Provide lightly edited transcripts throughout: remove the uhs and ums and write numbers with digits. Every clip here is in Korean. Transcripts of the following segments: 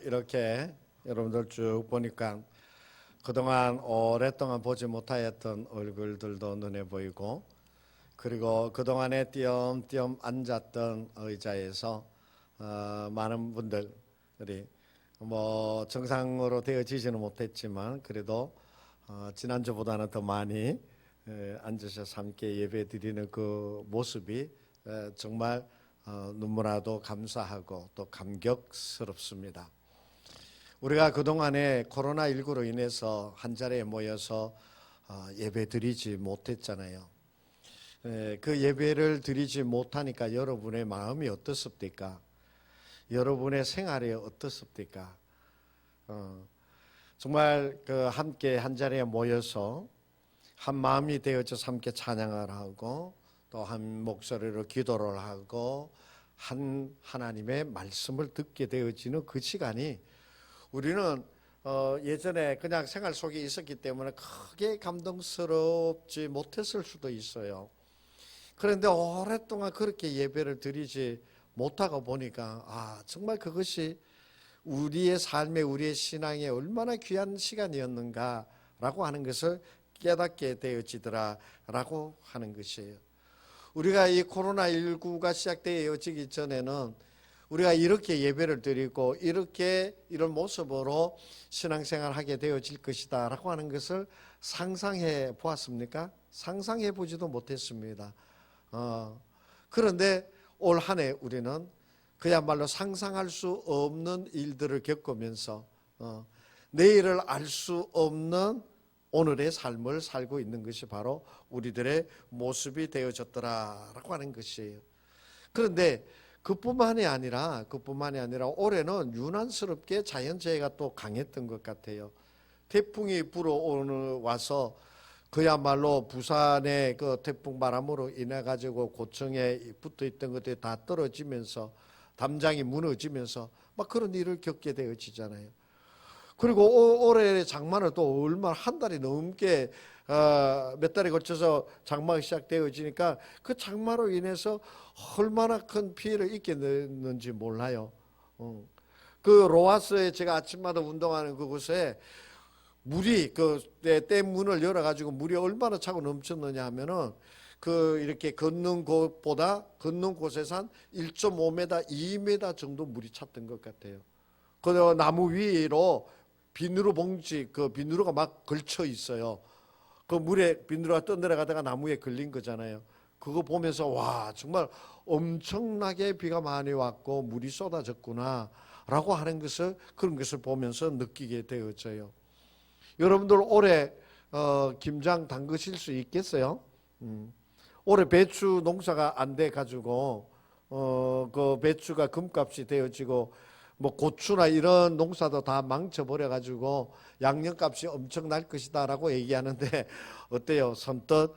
이렇게 여러분들 쭉 보니까 그동안 오랫동안 보지 못하였던 얼굴들도 눈에 보이고, 그리고 그동안에 띄엄띄엄 앉았던 의자에서 많은 분들이 정상으로 되어지지는 못했지만 그래도 지난주보다는 더 많이 앉으셔서 함께 예배 드리는 그 모습이 정말 눈물나도 감사하고 또 감격스럽습니다. 우리가 그동안에 코로나19로 인해서 한자리에 모여서 예배 드리지 못했잖아요. 그 예배를 드리지 못하니까 여러분의 마음이 어떻습니까? 여러분의 생활이 어떻습니까? 정말 함께 한자리에 모여서 한 마음이 되어져서 함께 찬양을 하고 또 한 목소리로 기도를 하고 하나님의 말씀을 듣게 되어지는 그 시간이 우리는 예전에 그냥 생활 속에 있었기 때문에 크게 감동스럽지 못했을 수도 있어요. 그런데 오랫동안 그렇게 예배를 드리지 못하고 보니까 정말 그것이 우리의 삶에 우리의 신앙에 얼마나 귀한 시간이었는가라고 하는 것을 깨닫게 되어지더라라고 하는 것이에요. 우리가 이 코로나19가 시작되어지기 전에는 우리가 이렇게 예배를 드리고 이런 모습으로 신앙생활을 하게 되어질 것이다 라고 하는 것을 상상해 보았습니까? 상상해 보지도 못했습니다. 그런데 올 한 해 우리는 그야말로 상상할 수 없는 일들을 겪으면서 내일을 알 수 없는 오늘의 삶을 살고 있는 것이 바로 우리들의 모습이 되어졌더라라고 하는 것이에요. 그런데 그뿐만이 아니라 올해는 유난스럽게 자연재해가 또 강했던 것 같아요. 태풍이 와서 그야말로 부산의 그 태풍 바람으로 인해 가지고 고층에 붙어 있던 것들이 다 떨어지면서 담장이 무너지면서 막 그런 일을 겪게 되어지잖아요. 그리고 올해 장마는 또 얼마나 한 달이 넘게 몇 달에 걸쳐서 장마가 시작되어지니까 그 장마로 인해서 얼마나 큰 피해를 입게 됐는지 몰라요. 그 로아스에 제가 아침마다 운동하는 그곳에 물이 댐 문을 열어가지고 물이 얼마나 차고 넘쳤느냐 하면은 이렇게 걷는 곳에서 한 1.5m, 2m 정도 물이 찼던 것 같아요. 그 나무 위로 비누루가 막 걸쳐 있어요. 그 물에 비누루가 떠내려가다가 나무에 걸린 거잖아요. 그거 보면서 와, 정말 엄청나게 비가 많이 왔고 물이 쏟아졌구나 라고 하는 그런 것을 보면서 느끼게 되어져요. 여러분들 올해 김장 담그실 수 있겠어요? 올해 배추 농사가 안 돼 가지고 그 배추가 금값이 되어지고 고추나 이런 농사도 다 망쳐버려 가지고 양념값이 엄청 날 것이다 라고 얘기하는데 어때요? 선뜻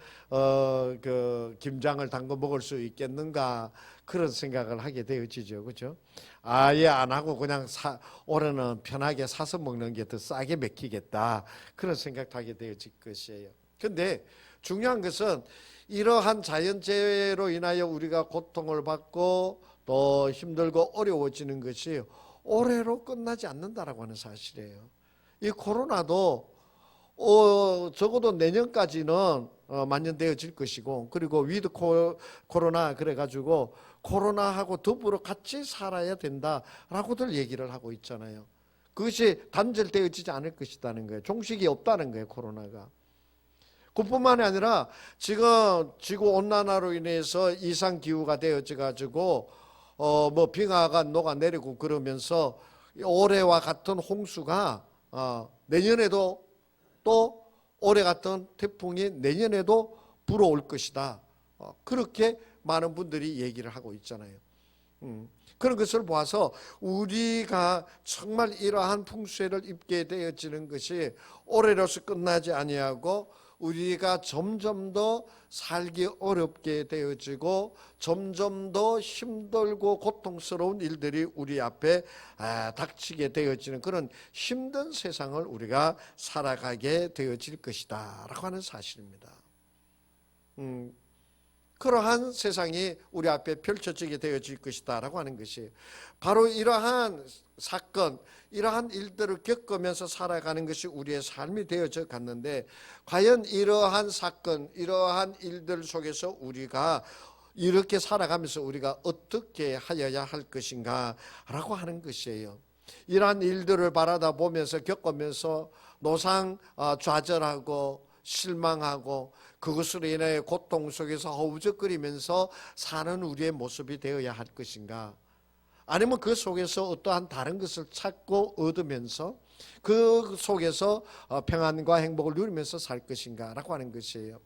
그 김장을 담궈 먹을 수 있겠는가 그런 생각을 하게 되어지죠. 그렇죠? 아예 안 하고 그냥 올해는 편하게 사서 먹는 게 더 싸게 먹히겠다 그런 생각도 하게 되어질 것이에요. 근데 중요한 것은 이러한 자연재해로 인하여 우리가 고통을 받고 또 힘들고 어려워지는 것이 올해로 끝나지 않는다라고 하는 사실이에요. 이 코로나도 적어도 내년까지는 만연되어질 것이고, 그리고 위드 코로나 그래가지고 코로나하고 더불어 같이 살아야 된다라고들 얘기를 하고 있잖아요. 그것이 단절되어지지 않을 것이라는 거예요. 종식이 없다는 거예요, 코로나가. 그뿐만이 아니라 지금 지구온난화로 인해서 이상기후가 되어져가지고 빙하가 녹아내리고 그러면서 올해와 같은 홍수가 내년에도 또 올해 같은 태풍이 내년에도 불어올 것이다. 그렇게 많은 분들이 얘기를 하고 있잖아요. 그런 것을 보아서 우리가 정말 이러한 풍수해를 입게 되어지는 것이 올해로서 끝나지 아니하고 우리가 점점 더 살기 어렵게 되어지고 점점 더 힘들고 고통스러운 일들이 우리 앞에 닥치게 되어지는 그런 힘든 세상을 우리가 살아가게 되어질 것이다 라고 하는 사실입니다. 그러한 세상이 우리 앞에 펼쳐지게 되어질 것이다 라고 하는 것이 바로 이러한 사건, 이러한 일들을 겪으면서 살아가는 것이 우리의 삶이 되어져 갔는데, 과연 이러한 사건, 이러한 일들 속에서 우리가 이렇게 살아가면서 우리가 어떻게 하여야 할 것인가 라고 하는 것이에요. 이러한 일들을 바라다 보면서 겪으면서 좌절하고 실망하고 그것으로 인해 고통 속에서 허우적거리면서 사는 우리의 모습이 되어야 할 것인가, 아니면 그 속에서 어떠한 다른 것을 찾고 얻으면서 그 속에서 평안과 행복을 누리면서 살 것인가 라고 하는 것이에요.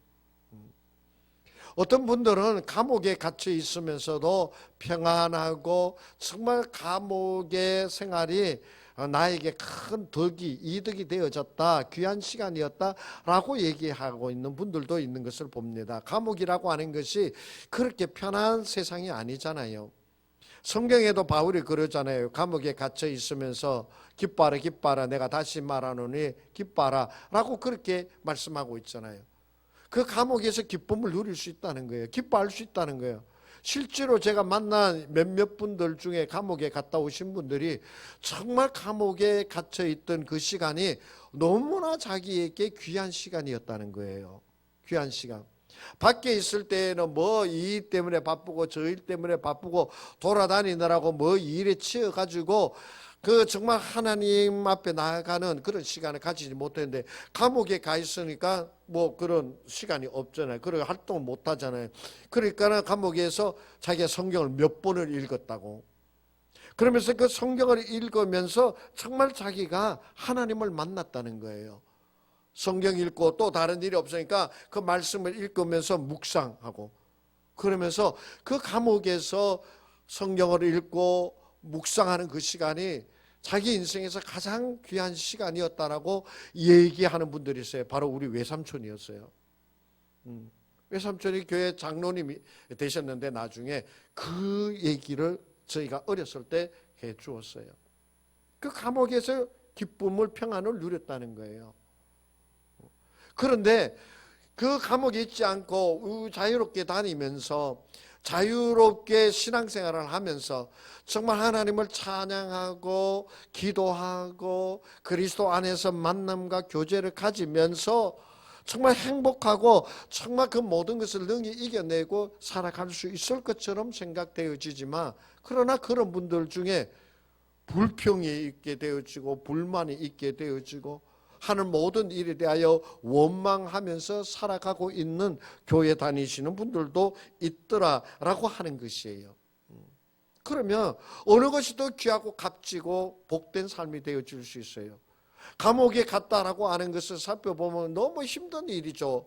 어떤 분들은 감옥에 갇혀 있으면서도 평안하고 정말 감옥의 생활이 나에게 큰 이득이 되어졌다, 귀한 시간이었다라고 얘기하고 있는 분들도 있는 것을 봅니다. 감옥이라고 하는 것이 그렇게 편한 세상이 아니잖아요. 성경에도 바울이 그러잖아요. 감옥에 갇혀 있으면서 기뻐하라 기뻐하라 내가 다시 말하노니 기뻐하라 라고 그렇게 말씀하고 있잖아요. 그 감옥에서 기쁨을 누릴 수 있다는 거예요. 기뻐할 수 있다는 거예요. 실제로 제가 만난 몇몇 분들 중에 감옥에 갔다 오신 분들이 정말 감옥에 갇혀 있던 그 시간이 너무나 자기에게 귀한 시간이었다는 거예요. 귀한 시간. 밖에 있을 때에는 뭐 이 때문에 바쁘고 저 일 때문에 바쁘고 돌아다니느라고 뭐 일에 치여가지고 그 정말 하나님 앞에 나아가는 그런 시간을 가지지 못했는데, 감옥에 가 있으니까 뭐 그런 시간이 없잖아요. 그런 활동을 못 하잖아요. 그러니까 감옥에서 자기가 성경을 몇 번을 읽었다고. 그러면서 그 성경을 읽으면서 정말 자기가 하나님을 만났다는 거예요. 성경 읽고 또 다른 일이 없으니까 그 말씀을 읽으면서 묵상하고, 그러면서 그 감옥에서 성경을 읽고 묵상하는 그 시간이 자기 인생에서 가장 귀한 시간이었다라고 얘기하는 분들이 있어요. 바로 우리 외삼촌이었어요. 외삼촌이 교회 장로님이 되셨는데 나중에 그 얘기를 저희가 어렸을 때 해주었어요. 그 감옥에서 기쁨을, 평안을 누렸다는 거예요. 그런데 그 감옥에 있지 않고 자유롭게 다니면서 자유롭게 신앙생활을 하면서 정말 하나님을 찬양하고 기도하고 그리스도 안에서 만남과 교제를 가지면서 정말 행복하고 정말 그 모든 것을 능히 이겨내고 살아갈 수 있을 것처럼 생각되어지지만, 그러나 그런 분들 중에 불평이 있게 되어지고 불만이 있게 되어지고 하는 모든 일에 대하여 원망하면서 살아가고 있는 교회 다니시는 분들도 있더라라고 하는 것이에요. 그러면 어느 것이 더 귀하고 값지고 복된 삶이 되어질 수 있어요? 감옥에 갔다라고 하는 것을 살펴보면 너무 힘든 일이죠.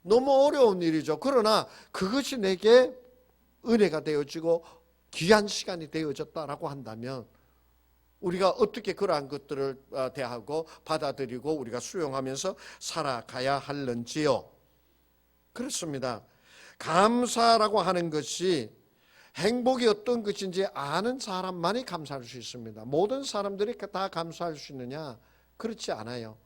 너무 어려운 일이죠. 그러나 그것이 내게 은혜가 되어지고 귀한 시간이 되어졌다라고 한다면 우리가 어떻게 그러한 것들을 대하고 받아들이고 우리가 수용하면서 살아가야 할는지요? 그렇습니다. 감사라고 하는 것이 행복이 어떤 것인지 아는 사람만이 감사할 수 있습니다. 모든 사람들이 다 감사할 수 있느냐? 그렇지 않아요.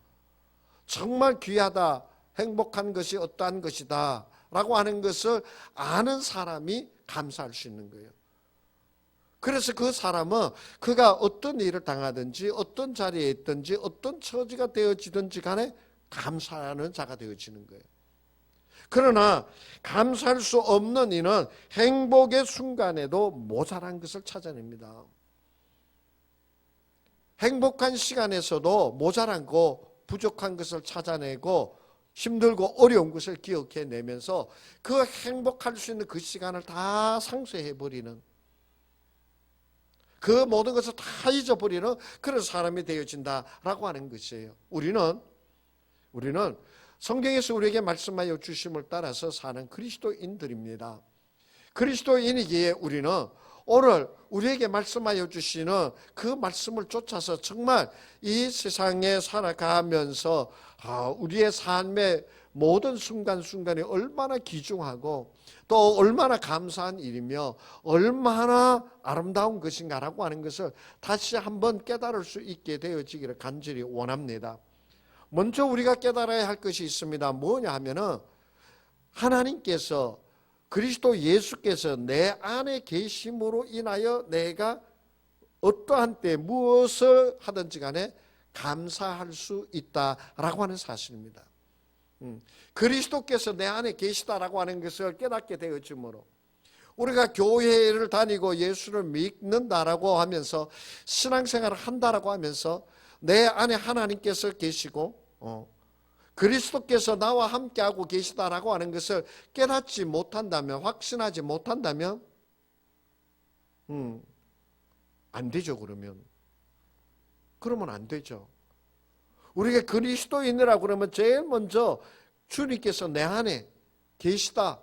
정말 귀하다, 행복한 것이 어떠한 것이다 라고 하는 것을 아는 사람이 감사할 수 있는 거예요. 그래서 그 사람은 그가 어떤 일을 당하든지 어떤 자리에 있든지 어떤 처지가 되어지든지 간에 감사하는 자가 되어지는 거예요. 그러나 감사할 수 없는 이는 행복의 순간에도 모자란 것을 찾아냅니다. 행복한 시간에서도 모자란 거, 부족한 것을 찾아내고 힘들고 어려운 것을 기억해내면서 그 행복할 수 있는 그 시간을 다 상쇄해버리는, 그 모든 것을 다 잊어버리는 그런 사람이 되어진다라고 하는 것이에요. 우리는 성경에서 우리에게 말씀하여 주심을 따라서 사는 그리스도인들입니다. 그리스도인이기에 우리는 오늘 우리에게 말씀하여 주시는 그 말씀을 쫓아서 정말 이 세상에 살아가면서 우리의 삶의 모든 순간순간이 얼마나 귀중하고 또 얼마나 감사한 일이며 얼마나 아름다운 것인가라고 하는 것을 다시 한번 깨달을 수 있게 되어지기를 간절히 원합니다. 먼저 우리가 깨달아야 할 것이 있습니다. 뭐냐 하면은 하나님께서, 그리스도 예수께서 내 안에 계심으로 인하여 내가 어떠한 때 무엇을 하든지 간에 감사할 수 있다라고 하는 사실입니다. 그리스도께서 내 안에 계시다라고 하는 것을 깨닫게 되어지므로 우리가 교회를 다니고 예수를 믿는다라고 하면서 신앙생활을 한다라고 하면서 내 안에 하나님께서 계시고 그리스도께서 나와 함께하고 계시다라고 하는 것을 깨닫지 못한다면, 확신하지 못한다면 안 되죠. 그러면 안 되죠. 우리가 그리스도인이라고 그러면 제일 먼저 주님께서 내 안에 계시다,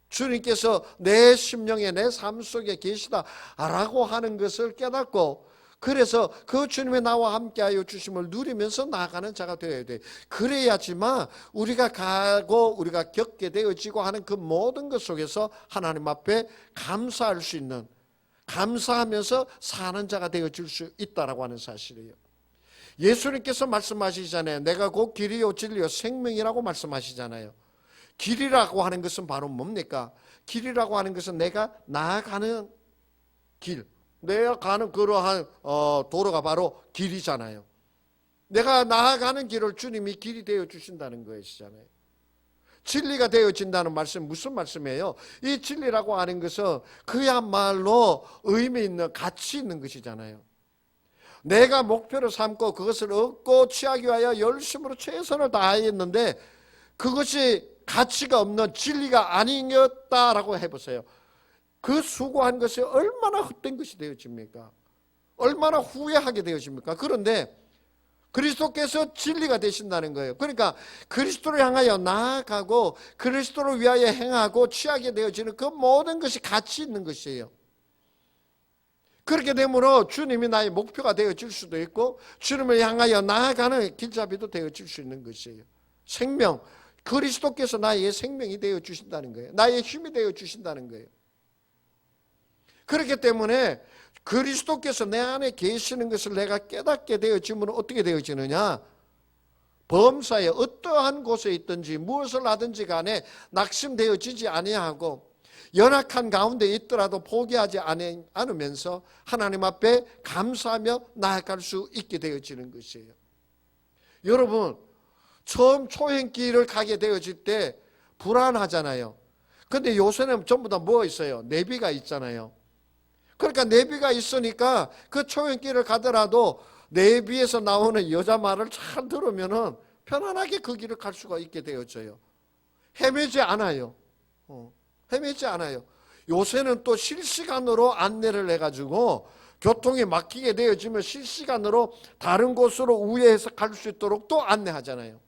주님께서 내 심령에 내 삶 속에 계시다라고 하는 것을 깨닫고, 그래서 그 주님의 나와 함께하여 주심을 누리면서 나아가는 자가 되어야 돼. 그래야지만 우리가 가고 우리가 겪게 되어지고 하는 그 모든 것 속에서 하나님 앞에 감사할 수 있는, 감사하면서 사는 자가 되어질 수 있다라고 하는 사실이에요. 예수님께서 말씀하시잖아요. 내가 곧 길이요 진리요 생명이라고 말씀하시잖아요. 길이라고 하는 것은 바로 뭡니까? 길이라고 하는 것은 내가 나아가는 길, 내가 가는 그러한 도로가 바로 길이잖아요. 내가 나아가는 길을 주님이 길이 되어 주신다는 것이잖아요. 진리가 되어진다는 말씀, 무슨 말씀이에요? 이 진리라고 하는 것은 그야말로 의미 있는, 가치 있는 것이잖아요. 내가 목표를 삼고 그것을 얻고 취하기 위하여 열심으로 최선을 다했는데 그것이 가치가 없는 진리가 아니었다라고 해보세요. 그 수고한 것이 얼마나 헛된 것이 되어집니까? 얼마나 후회하게 되어집니까? 그런데 그리스도께서 진리가 되신다는 거예요. 그러니까 그리스도를 향하여 나아가고 그리스도를 위하여 행하고 취하게 되어지는 그 모든 것이 가치 있는 것이에요. 그렇게 되므로 주님이 나의 목표가 되어질 수도 있고 주님을 향하여 나아가는 길잡이도 되어질 수 있는 것이에요. 생명, 그리스도께서 나의 생명이 되어주신다는 거예요. 나의 힘이 되어주신다는 거예요. 그렇기 때문에 그리스도께서 내 안에 계시는 것을 내가 깨닫게 되어지면 어떻게 되어지느냐? 범사에 어떠한 곳에 있든지 무엇을 하든지 간에 낙심되어지지 아니하고 연약한 가운데 있더라도 포기하지 않으면서 하나님 앞에 감사하며 나아갈 수 있게 되어지는 것이에요. 여러분, 처음 초행길을 가게 되어질 때 불안하잖아요. 근데 요새는 전부 다 뭐 있어요? 내비가 있잖아요. 그러니까 내비가 있으니까 그 초행길을 가더라도 내비에서 나오는 여자 말을 잘 들으면은 편안하게 그 길을 갈 수가 있게 되어져요. 헤매지 않아요. 헤매지 않아요. 요새는 또 실시간으로 안내를 해가지고 교통이 막히게 되어지면 실시간으로 다른 곳으로 우회해서 갈 수 있도록 또 안내하잖아요.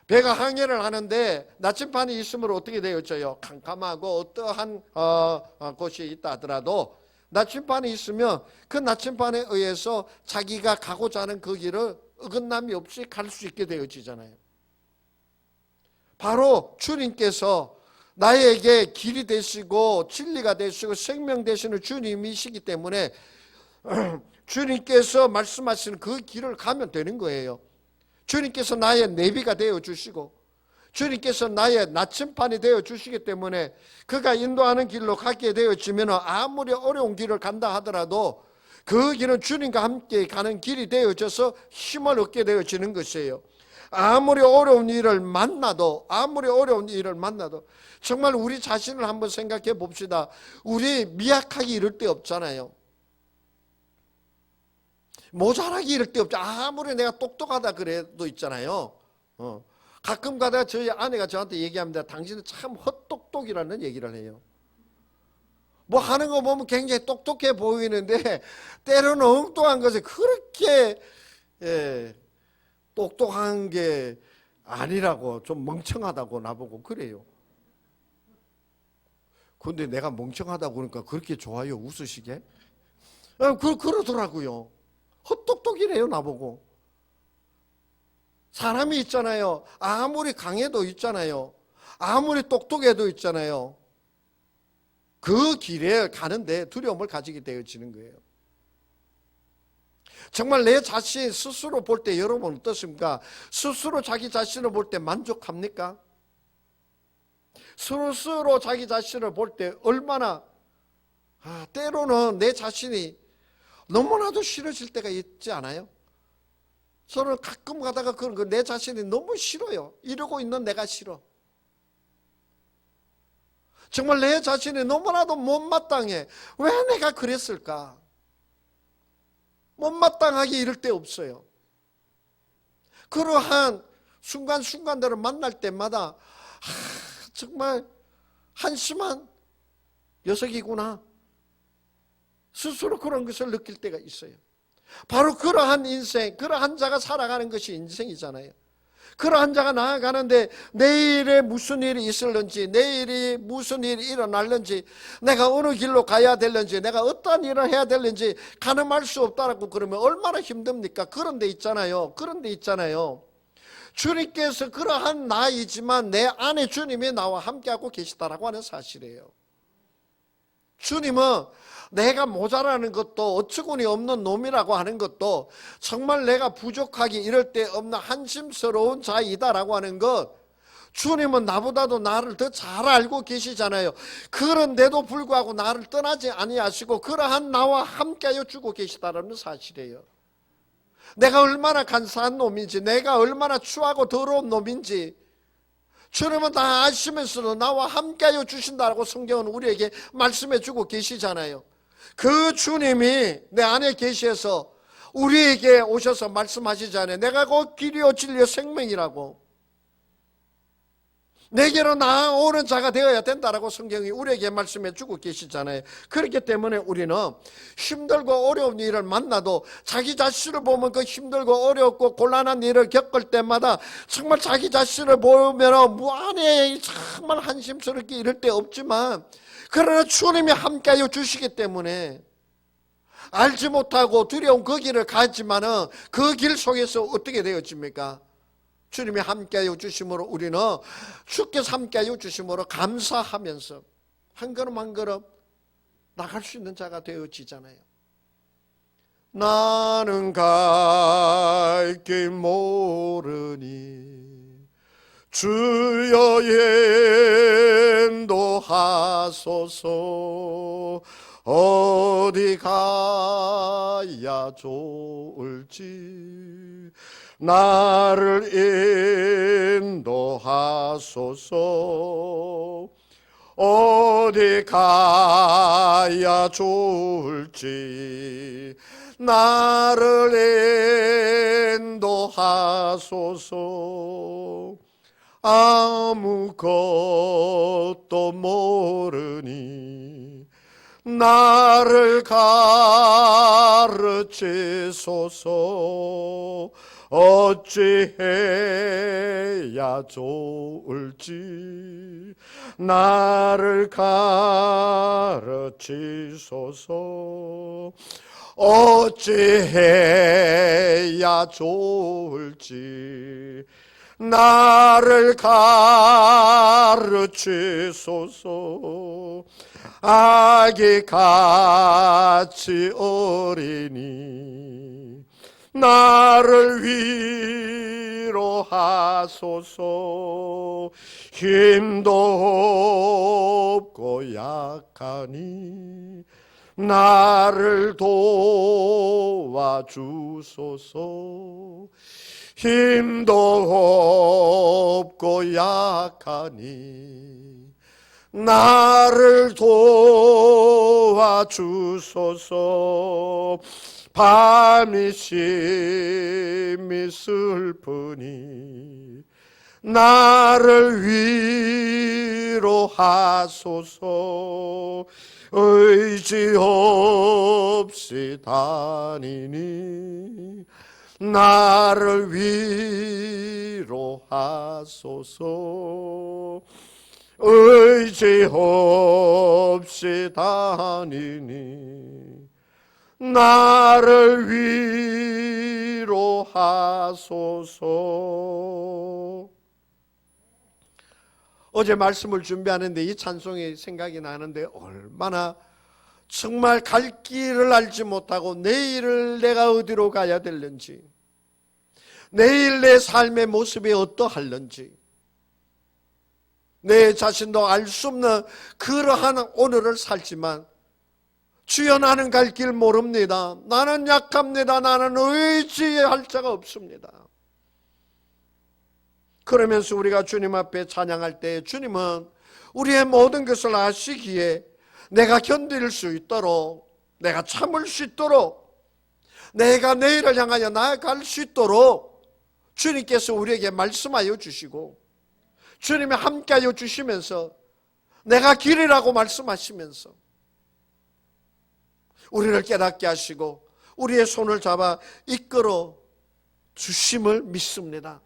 배가 항해를 하는데 나침반이 있으면 어떻게 되어져요? 캄캄하고 어떠한 곳이 있다 하더라도 나침반이 있으면 그 나침반에 의해서 자기가 가고자 하는 그 길을 어긋남이 없이 갈 수 있게 되어지잖아요. 바로 주님께서 나에게 길이 되시고 진리가 되시고 생명 되시는 주님이시기 때문에 주님께서 말씀하시는 그 길을 가면 되는 거예요. 주님께서 나의 내비가 되어주시고 주님께서 나의 나침반이 되어주시기 때문에 그가 인도하는 길로 가게 되어지면 아무리 어려운 길을 간다 하더라도 그 길은 주님과 함께 가는 길이 되어져서 힘을 얻게 되어지는 것이에요. 아무리 어려운 일을 만나도 정말 우리 자신을 한번 생각해 봅시다. 우리 미약하기 이럴 데 없잖아요. 모자라기 이럴 데 없죠. 아무리 내가 똑똑하다 그래도 있잖아요. 가끔 가다가 저희 아내가 저한테 얘기합니다. 당신은 참 헛똑똑이라는 얘기를 해요. 뭐 하는 거 보면 굉장히 똑똑해 보이는데 때로는 엉뚱한 것에 그렇게 똑똑한 게 아니라고, 좀 멍청하다고 나보고 그래요. 근데 내가 멍청하다고 그러니까 그렇게 좋아요, 웃으시게? 그러더라고요. 헛똑똑이래요, 나보고. 사람이 있잖아요. 아무리 강해도 있잖아요. 아무리 똑똑해도 있잖아요. 그 길에 가는데 두려움을 가지게 되어지는 거예요. 정말 내 자신 스스로 볼 때 여러분 어떻습니까? 스스로 자기 자신을 볼 때 만족합니까? 스스로 자기 자신을 볼 때 얼마나 때로는 내 자신이 너무나도 싫어질 때가 있지 않아요? 저는 가끔 가다가 그런 거 내 자신이 너무 싫어요. 이러고 있는 내가 싫어. 정말 내 자신이 너무나도 못마땅해. 왜 내가 그랬을까? 못마땅하게 이럴 때 없어요. 그러한 순간순간들을 만날 때마다 정말 한심한 녀석이구나. 스스로 그런 것을 느낄 때가 있어요. 바로 그러한 인생, 그러한 자가 살아가는 것이 인생이잖아요. 그러한 자가 나아가는데 내일에 무슨 일이 있을는지, 내일이 무슨 일이 일어날는지, 내가 어느 길로 가야 될는지, 내가 어떠한 일을 해야 될는지 가늠할 수 없다라고 그러면 얼마나 힘듭니까? 그런 데 있잖아요. 주님께서 그러한 나이지만 내 안에 주님이 나와 함께하고 계시다라고 하는 사실이에요. 주님은 내가 모자라는 것도 어처구니 없는 놈이라고 하는 것도 정말 내가 부족하기 이럴 때 없는 한심스러운 자이다라고 하는 것, 주님은 나보다도 나를 더 잘 알고 계시잖아요. 그런데도 불구하고 나를 떠나지 아니하시고 그러한 나와 함께하여 주고 계시다라는 사실이에요. 내가 얼마나 간사한 놈인지, 내가 얼마나 추하고 더러운 놈인지 주님은 다 아시면서도 나와 함께하여 주신다고 성경은 우리에게 말씀해 주고 계시잖아요. 그 주님이 내 안에 계셔서 우리에게 오셔서 말씀하시잖아요. 내가 곧 길이요 진리요 생명이라고. 내게로 나오는 자가 되어야 된다라고 성경이 우리에게 말씀해 주고 계시잖아요. 그렇기 때문에 우리는 힘들고 어려운 일을 만나도 자기 자신을 보면 그 힘들고 어렵고 곤란한 일을 겪을 때마다 정말 자기 자신을 보면 무한히 정말 한심스럽게 이럴 때 없지만, 그러나 주님이 함께하여 주시기 때문에 알지 못하고 두려운 그 길을 가지만은 그 길 속에서 어떻게 되어집니까? 주님이 함께하여 주심으로 우리는 주께서 함께하여 주심으로 감사하면서 한 걸음 한 걸음 나갈 수 있는 자가 되어지잖아요. 나는 갈 길 모르니 주여 인도하소서. 어디 가야 좋을지 나를 인도하소서. 어디 가야 좋을지 나를 인도하소서. 아무것도 모르니 나를 가르치소서. 어찌해야 좋을지 나를 가르치소서. 어찌해야 좋을지 나를 가르치소서. 아기같이 어리니 나를 위로하소서. 힘도 없고 약하니 나를 도와주소서. 힘도 없고 약하니 나를 도와주소서. 밤이 심히 슬프니 나를 위로하소서. 의지 없이 다니니 나를 위로하소서. 의지 없이 다니니 나를 위로하소서. 어제 말씀을 준비하는데 이 찬송이 생각이 나는데, 얼마나 정말 갈 길을 알지 못하고 내일을 내가 어디로 가야 될는지, 내일 내 삶의 모습이 어떠할는지 내 자신도 알 수 없는 그러한 오늘을 살지만 주여 나는 갈 길 모릅니다. 나는 약합니다. 나는 의지할 자가 없습니다. 그러면서 우리가 주님 앞에 찬양할 때 주님은 우리의 모든 것을 아시기에 내가 견딜 수 있도록, 내가 참을 수 있도록, 내가 내일을 향하여 나아갈 수 있도록 주님께서 우리에게 말씀하여 주시고, 주님이 함께하여 주시면서 내가 길이라고 말씀하시면서 우리를 깨닫게 하시고 우리의 손을 잡아 이끌어 주심을 믿습니다.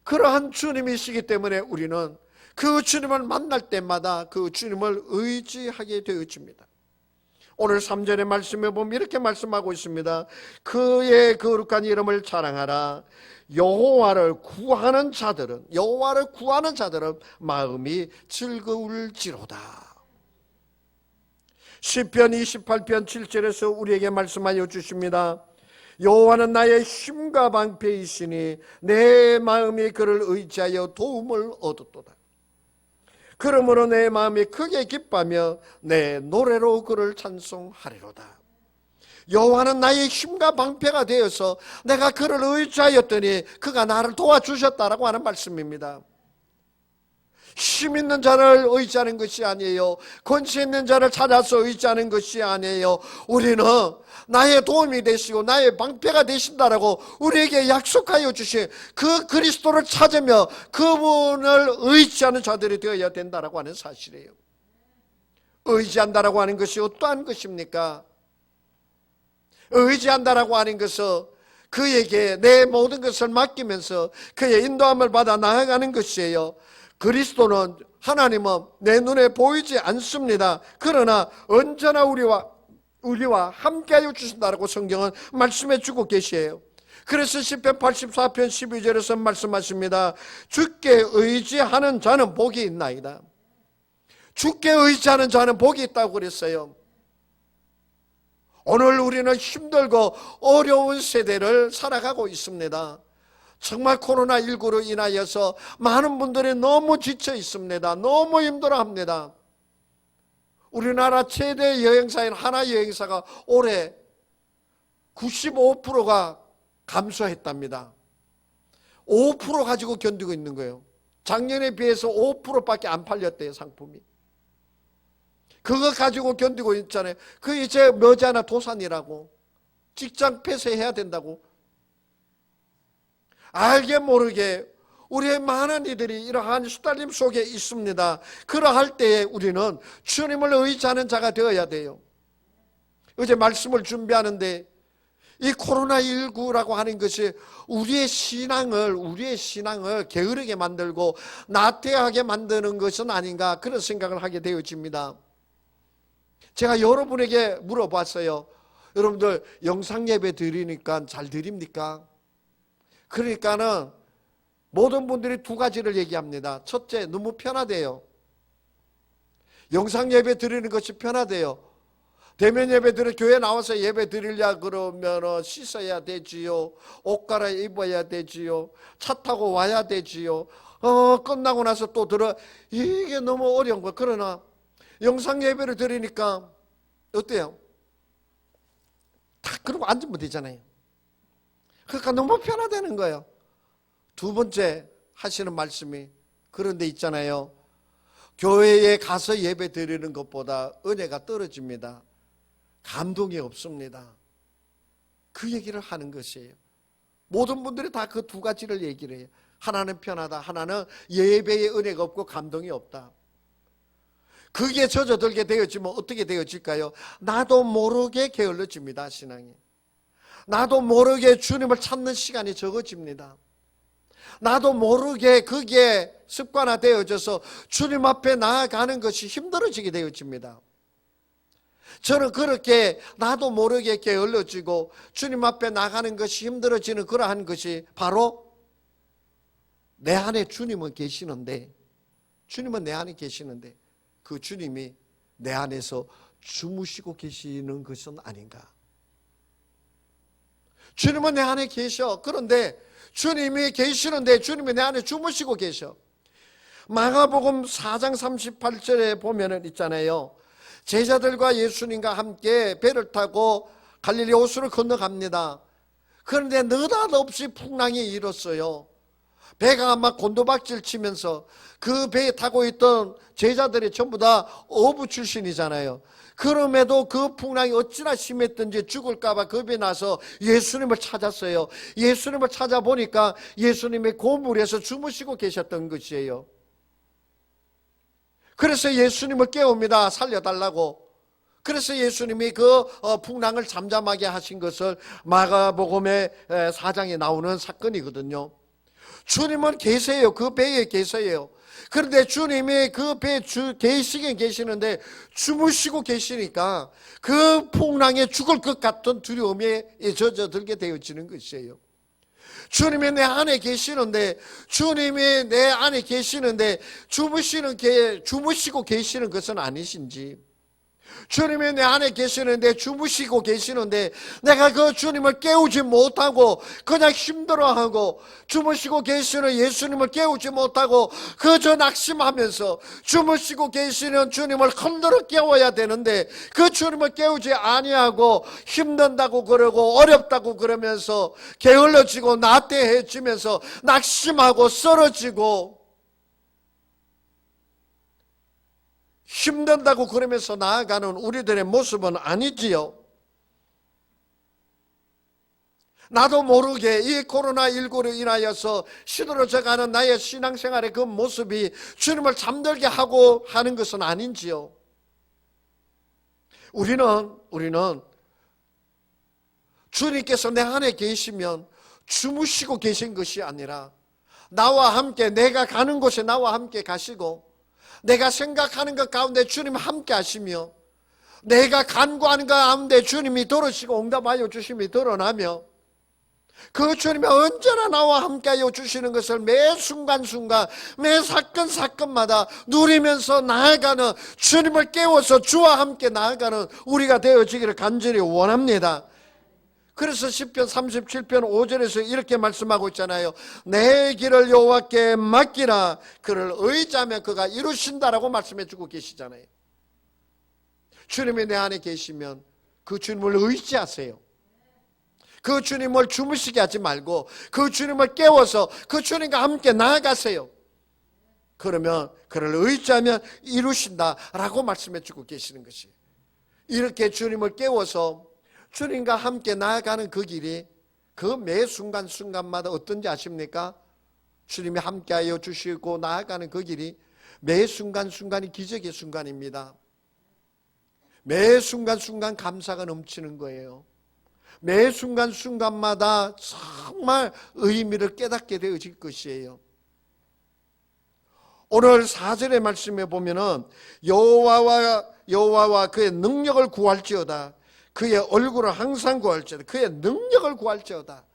그러한 주님이시기 때문에 우리는 그 주님을 만날 때마다 그 주님을 의지하게 되어집니다. 오늘 3절의 말씀에 보면 이렇게 말씀하고 있습니다. 그의 거룩한 이름을 자랑하라. 여호와를 구하는 자들은 마음이 즐거울지로다. 시편 28편 7절에서 우리에게 말씀하여 주십니다. 여호와는 나의 힘과 방패이시니 내 마음이 그를 의지하여 도움을 얻었도다. 그러므로 내 마음이 크게 기뻐하며 내 노래로 그를 찬송하리로다. 여호와는 나의 힘과 방패가 되어서 내가 그를 의지하였더니 그가 나를 도와주셨다라고 하는 말씀입니다. 힘 있는 자를 의지하는 것이 아니에요. 권세 있는 자를 찾아서 의지하는 것이 아니에요. 우리는 나의 도움이 되시고 나의 방패가 되신다라고 우리에게 약속하여 주신 그 그리스도를 찾으며 그분을 의지하는 자들이 되어야 된다라고 하는 사실이에요. 의지한다라고 하는 것이 어떠한 것입니까? 의지한다라고 하는 것은 그에게 내 모든 것을 맡기면서 그의 인도함을 받아 나아가는 것이에요. 그리스도는, 하나님은 내 눈에 보이지 않습니다. 그러나 언제나 우리와 함께하여 주신다라고 성경은 말씀해 주고 계시에요. 그래서 시편 84편 12절에서 말씀하십니다. 주께 의지하는 자는 복이 있나이다. 주께 의지하는 자는 복이 있다고 그랬어요. 오늘 우리는 힘들고 어려운 세대를 살아가고 있습니다. 정말 코로나19로 인하여서 많은 분들이 너무 지쳐 있습니다. 너무 힘들어합니다. 우리나라 최대 여행사인 하나 여행사가 올해 95%가 감소했답니다. 5% 가지고 견디고 있는 거예요. 작년에 비해서 5%밖에 안 팔렸대요, 상품이. 그거 가지고 견디고 있잖아요. 그 이제 머지않아 도산이라고, 직장 폐쇄해야 된다고. 알게 모르게 우리의 많은 이들이 이러한 시달림 속에 있습니다. 그러할 때에 우리는 주님을 의지하는 자가 되어야 돼요. 어제 말씀을 준비하는데 이 코로나19라고 하는 것이 우리의 신앙을 게으르게 만들고 나태하게 만드는 것은 아닌가, 그런 생각을 하게 되어집니다. 제가 여러분에게 물어봤어요. 여러분들 영상 예배 드리니까 잘 드립니까? 그러니까는 모든 분들이 두 가지를 얘기합니다. 첫째, 너무 편하대요. 영상 예배 드리는 것이 편하대요. 대면 예배 드려 교회 나와서 예배 드리려 그러면 씻어야 되지요. 옷 갈아입어야 되지요. 차 타고 와야 되지요. 끝나고 나서 또 이게 너무 어려운 거예요. 그러나 영상 예배를 드리니까 어때요? 딱 그러고 앉으면 되잖아요. 그러니까 너무 편하다는 거예요. 두 번째 하시는 말씀이 그런데 있잖아요. 교회에 가서 예배 드리는 것보다 은혜가 떨어집니다. 감동이 없습니다. 그 얘기를 하는 것이에요. 모든 분들이 다 그 두 가지를 얘기를 해요. 하나는 편하다, 하나는 예배의 은혜가 없고 감동이 없다. 그게 젖어들게 되어지면 어떻게 되어질까요? 나도 모르게 게을러집니다, 신앙이. 나도 모르게 주님을 찾는 시간이 적어집니다. 나도 모르게 그게 습관화되어져서 주님 앞에 나아가는 것이 힘들어지게 되어집니다. 저는 그렇게 나도 모르게 게을러지고 주님 앞에 나가는 것이 힘들어지는 그러한 것이 바로 내 안에 주님은 계시는데, 주님은 내 안에 계시는데 그 주님이 내 안에서 주무시고 계시는 것은 아닌가. 주님은 내 안에 계셔. 그런데 주님이 계시는데 주님이 내 안에 주무시고 계셔. 마가복음 4장 38절에 보면은 있잖아요. 제자들과 예수님과 함께 배를 타고 갈릴리 호수를 건너갑니다. 그런데 느닷없이 풍랑이 일었어요. 배가 막 곤두박질 치면서 그 배에 타고 있던 제자들이 전부 다 어부 출신이잖아요. 그럼에도 그 풍랑이 어찌나 심했든지 죽을까 봐 겁이 나서 예수님을 찾았어요. 예수님을 찾아보니까 예수님이 고물에서 주무시고 계셨던 것이에요. 그래서 예수님을 깨웁니다. 살려달라고. 그래서 예수님이 그 풍랑을 잠잠하게 하신 것을 마가복음의 4장에 나오는 사건이거든요. 주님은 계세요. 그 배에 계세요. 그런데 주님이 그 배에 계시긴 계시는데 주무시고 계시니까 그 풍랑에 죽을 것 같은 두려움에 젖어들게 되어지는 것이에요. 주님이 내 안에 계시는데, 주님이 내 안에 계시는데 주무시고 계시는 것은 아니신지, 주님이 내 안에 계시는데 주무시고 계시는데 내가 그 주님을 깨우지 못하고 그냥 힘들어하고, 주무시고 계시는 예수님을 깨우지 못하고 그저 낙심하면서 주무시고 계시는 주님을 흔들어 깨워야 되는데 그 주님을 깨우지 아니하고 힘든다고 그러고 어렵다고 그러면서 게을러지고 나태해지면서 낙심하고 쓰러지고 힘든다고 그러면서 나아가는 우리들의 모습은 아니지요. 나도 모르게 이 코로나19로 인하여서 시들어져가는 나의 신앙생활의 그 모습이 주님을 잠들게 하고 하는 것은 아닌지요. 우리는 주님께서 내 안에 계시면 주무시고 계신 것이 아니라 나와 함께, 내가 가는 곳에 나와 함께 가시고, 내가 생각하는 것 가운데 주님 함께 하시며, 내가 간구하는 것 가운데 주님이 들으시고 응답하여 주심이 드러나며, 그 주님이 언제나 나와 함께하여 주시는 것을 매 순간순간, 매 사건마다 누리면서 나아가는, 주님을 깨워서 주와 함께 나아가는 우리가 되어지기를 간절히 원합니다. 그래서 시편 37편 5절에서 이렇게 말씀하고 있잖아요. 내 길을 여호와께 맡기라. 그를 의지하면 그가 이루신다라고 말씀해 주고 계시잖아요. 주님이 내 안에 계시면 그 주님을 의지하세요. 그 주님을 주무시게 하지 말고 그 주님을 깨워서 그 주님과 함께 나아가세요. 그러면 그를 의지하면 이루신다라고 말씀해 주고 계시는 것이에요. 이렇게 주님을 깨워서 주님과 함께 나아가는 그 길이 그 매 순간순간마다 어떤지 아십니까? 주님이 함께하여 주시고 나아가는 그 길이 매 순간순간이 기적의 순간입니다. 매 순간순간 감사가 넘치는 거예요. 매 순간순간마다 정말 의미를 깨닫게 되어질 것이에요. 오늘 4절의 말씀에 보면은 여호와와 그의 능력을 구할지어다. 그의 얼굴을 항상 구할지어다. 그의 능력을 구할지어다.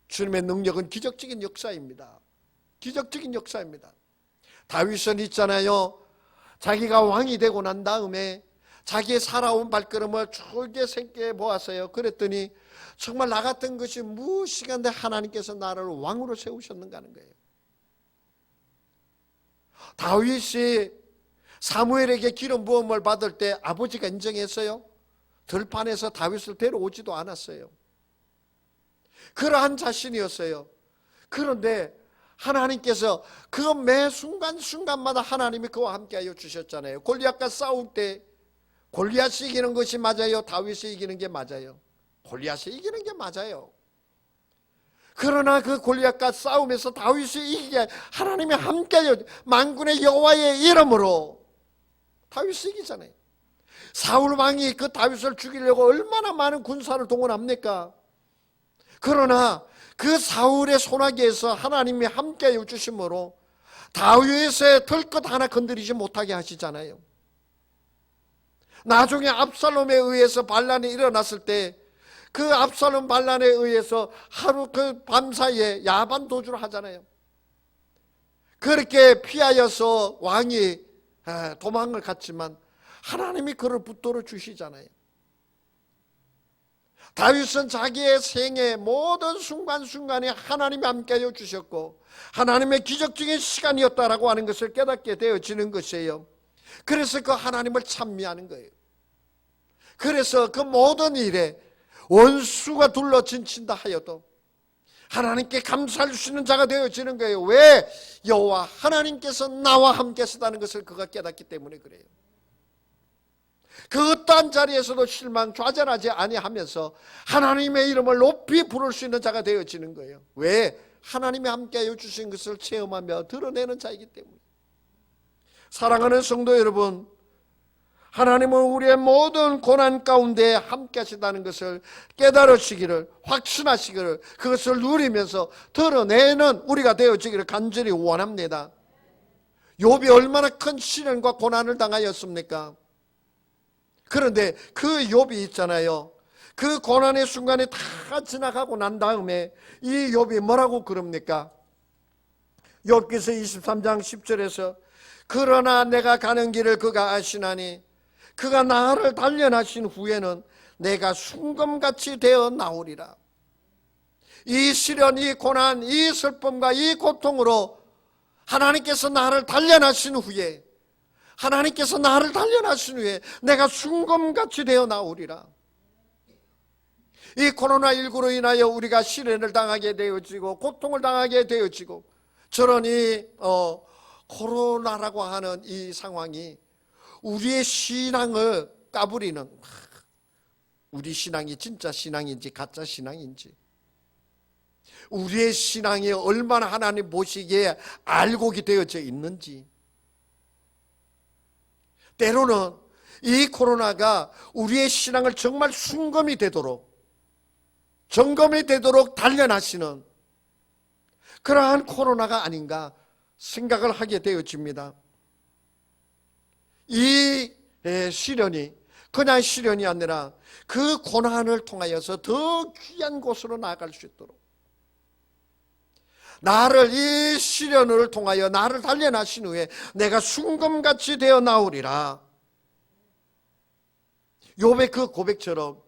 주님의 능력은 기적적인 역사입니다. 기적적인 역사입니다. 다윗은 있잖아요. 자기가 왕이 되고 난 다음에 자기의 살아온 발걸음을 줄게 생겨 보았어요. 그랬더니 정말 나 같은 것이 무엇이간데 하나님께서 나를 왕으로 세우셨는가 하는 거예요. 다윗이 사무엘에게 기름 부음을 받을 때 아버지가 인정했어요? 들판에서 다윗을 데려오지도 않았어요. 그러한 자신이었어요. 그런데 하나님께서 그 매 순간순간마다 하나님이 그와 함께하여 주셨잖아요. 골리앗과 싸울 때 골리앗이 이기는 것이 맞아요? 다윗이 이기는 게 맞아요? 골리앗이 이기는 게 맞아요. 그러나 그 골리앗과 싸움에서 다윗이 이기게 하나님이 함께하여 만군의 여호와의 이름으로 다윗이 이기잖아요. 사울 왕이 그 다윗을 죽이려고 얼마나 많은 군사를 동원합니까? 그러나 그 사울의 손아귀에서 하나님이 함께하여 주심으로 다윗의 털끝 하나 건드리지 못하게 하시잖아요. 나중에 압살롬에 의해서 반란이 일어났을 때 그 압살롬 반란에 의해서 하루 그 밤 사이에 야반 도주를 하잖아요. 그렇게 피하여서 왕이 도망을 갔지만 하나님이 그를 붙들어 주시잖아요. 다윗은 자기의 생애 모든 순간순간에 하나님이 함께하여 주셨고 하나님의 기적적인 시간이었다라고 하는 것을 깨닫게 되어지는 것이에요. 그래서 그 하나님을 찬미하는 거예요. 그래서 그 모든 일에 원수가 둘러친친다 하여도 하나님께 감사할 수 있는 자가 되어지는 거예요. 왜? 여호와 하나님께서 나와 함께 하시다는 것을 그가 깨닫기 때문에 그래요. 그 어떠한 자리에서도 실망 좌절하지 아니하면서 하나님의 이름을 높이 부를 수 있는 자가 되어지는 거예요. 왜? 하나님이 함께하여 주신 것을 체험하며 드러내는 자이기 때문에. 사랑하는 성도 여러분, 하나님은 우리의 모든 고난 가운데 함께 하시다는 것을 깨달으시기를, 확신하시기를, 그것을 누리면서 드러내는 우리가 되어지기를 간절히 원합니다. 욥이 얼마나 큰 시련과 고난을 당하였습니까? 그런데 그 욥이 있잖아요, 그 고난의 순간이 다 지나가고 난 다음에 이 욥이 뭐라고 그럽니까? 욥기서 23장 10절에서 그러나 내가 가는 길을 그가 아시나니 그가 나를 단련하신 후에는 내가 순금같이 되어 나오리라. 이 시련, 이 고난, 이 슬픔과 이 고통으로 하나님께서 나를 단련하신 후에, 하나님께서 나를 단련하신 후에 내가 순금같이 되어 나오리라. 이 코로나19로 인하여 우리가 시련을 당하게 되어지고 고통을 당하게 되어지고 저런 이 코로나라고 하는 이 상황이 우리의 신앙을 까부리는, 우리 신앙이 진짜 신앙인지 가짜 신앙인지, 우리의 신앙이 얼마나 하나님 보시기에 알곡이 되어져 있는지, 때로는 이 코로나가 우리의 신앙을 정말 순검이 되도록, 점검이 되도록 단련하시는 그러한 코로나가 아닌가 생각을 하게 되어집니다. 이 시련이 그냥 시련이 아니라 그 고난을 통하여서 더 귀한 곳으로 나아갈 수 있도록, 나를 이 시련을 통하여 나를 단련하신 후에 내가 순금같이 되어 나오리라. 욥의 그 고백처럼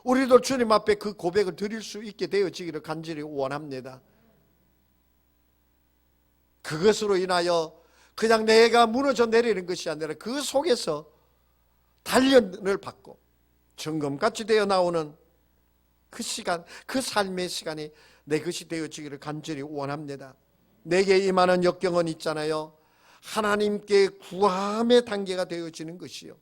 우리도 주님 앞에 그 고백을 드릴 수 있게 되어지기를 간절히 원합니다. 그것으로 인하여 그냥 내가 무너져 내리는 것이 아니라 그 속에서 단련을 받고 점검같이 되어 나오는 그 시간, 그 삶의 시간이 내 것이 되어지기를 간절히 원합니다. 내게 임하는 역경은 있잖아요, 하나님께 구함의 단계가 되어지는 것이요,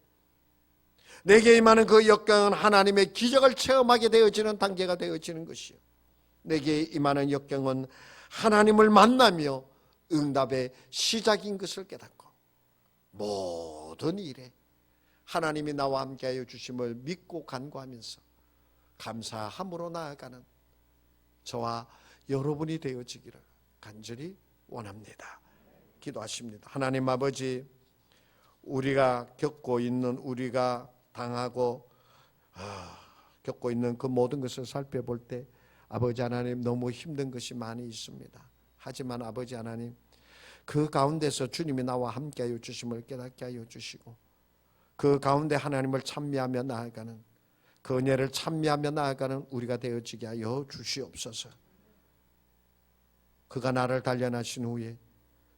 내게 임하는 그 역경은 하나님의 기적을 체험하게 되어지는 단계가 되어지는 것이요, 내게 임하는 역경은 하나님을 만나며 응답의 시작인 것을 깨닫고 모든 일에 하나님이 나와 함께하여 주심을 믿고 간구하면서 감사함으로 나아가는 저와 여러분이 되어지기를 간절히 원합니다. 기도하십니다. 하나님 아버지, 우리가 겪고 있는, 우리가 당하고 겪고 있는 그 모든 것을 살펴볼 때 아버지 하나님 너무 힘든 것이 많이 있습니다. 하지만 아버지 하나님, 그 가운데서 주님이 나와 함께하여 주심을 깨닫게 하여 주시고 그 가운데 하나님을 찬미하며 나아가는, 그 은혜를 찬미하며 나아가는 우리가 되어지게 하여 주시옵소서. 그가 나를 단련하신 후에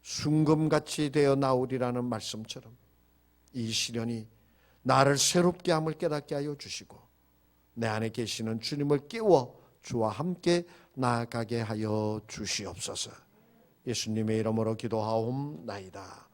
순금같이 되어 나오리라는 말씀처럼 이 시련이 나를 새롭게 함을 깨닫게 하여 주시고 내 안에 계시는 주님을 깨워 주와 함께 나아가게 하여 주시옵소서. 예수님의 이름으로 기도하옵나이다.